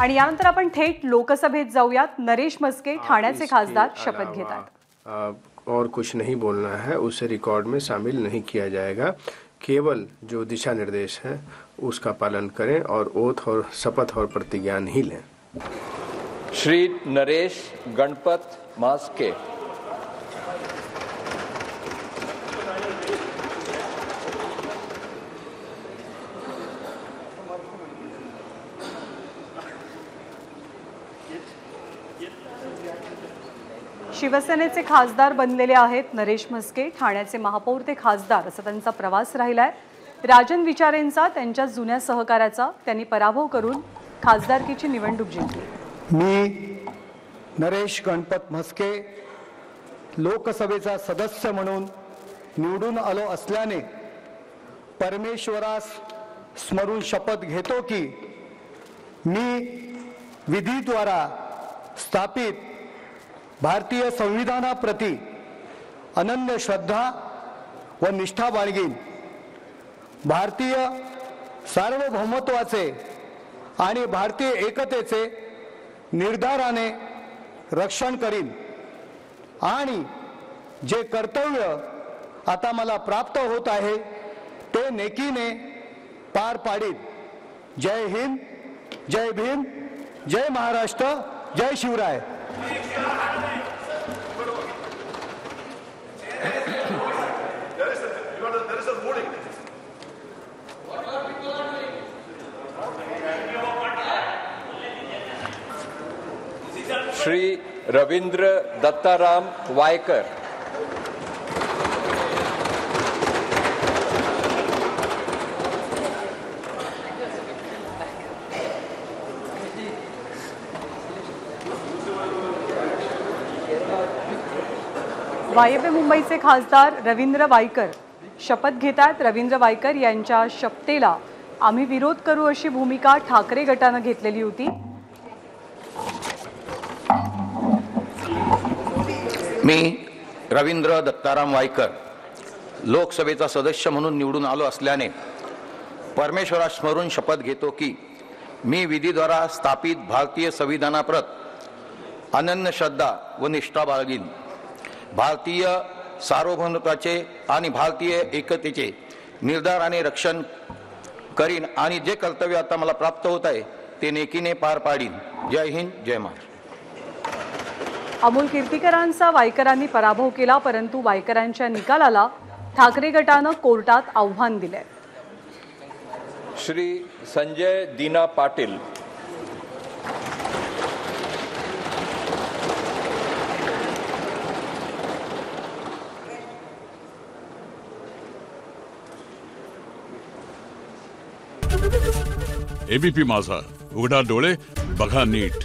आणि यानंतर आपण थेट लोकसभेत जाऊयात। नरेश म्हस्के ठाण्याचे खासदार शपथ घेतात। और कुछ नहीं बोलना है, उसे रिकॉर्ड में शामिल नहीं किया जाएगा। केवल जो दिशा निर्देश है उसका पालन करें और ओथ और शपथ और प्रतिज्ञा नहीं लें। श्री नरेश गणपत म्हस्के। शिवसेनेचे खासदार बनलेले आहेत नरेश म्हस्के। ठाण्याचे महापौर ते खासदार असा त्यांचा प्रवास राहिलाय। राजन विचारेंचा त्यांच्या जुन्या सहकार्याचा त्यांनी पराभव करून खासदारकीची निवडणूक जिंकली। मी नरेश गणपत म्हस्के लोकसभेचा सदस्य म्हणून निवडून आलो असल्याने परमेश्वरास स्मरून शपथ घेतो की मी विधीद्वारा स्थापित भारतीय संविधानाप्रती अनन्य श्रद्धा व निष्ठा बाळगीन, भारतीय सार्वभौमत्वाचे आणि भारतीय एकतेचे निर्धाराने रक्षण करीन आणि जे कर्तव्य आता मला प्राप्त होत आहे ते नेकीने पार पाडीन। जय हिंद, जय भीम, जय महाराष्ट्र, जय शिवराय। श्री रवींद्र दत्ताराम वायकर। वायव्य मुंबईचे खासदार रवींद्र वायकर शपथ घेतात। रवींद्र वायकर यांच्या शपथेला आम्ही विरोध करू अशी भूमिका ठाकरे गटाने घेतलेली होती। मी रवींद्र दत्ताराम वायकर लोकसभेचा सदस्य म्हणून निवडून आलो असल्याने परमेश्वरास स्मरून शपथ घेतो की मी विधीद्वारा स्थापित भारतीय संविधानाप्रत अनन्य श्रद्धा व निष्ठा बाळगीन, भारतीय सार्वभौमत्वाचे आणि भारतीय एकतेचे निर्धाराने रक्षण करीन आणि जे कर्तव्य आता मला प्राप्त होत आहे ते नेकीने पार पाडीन। जय हिंद, जय महाराष्ट्र। अमोल कीर्तिकरांचा वायकरांनी पराभव केला, परंतु वायकरांच्या निकालाला ठाकरे गटाने कोर्टात आव्हान दिले। श्री संजय दीना पाटील। एबीपी माझा, उघडा डोळे बघा नीट।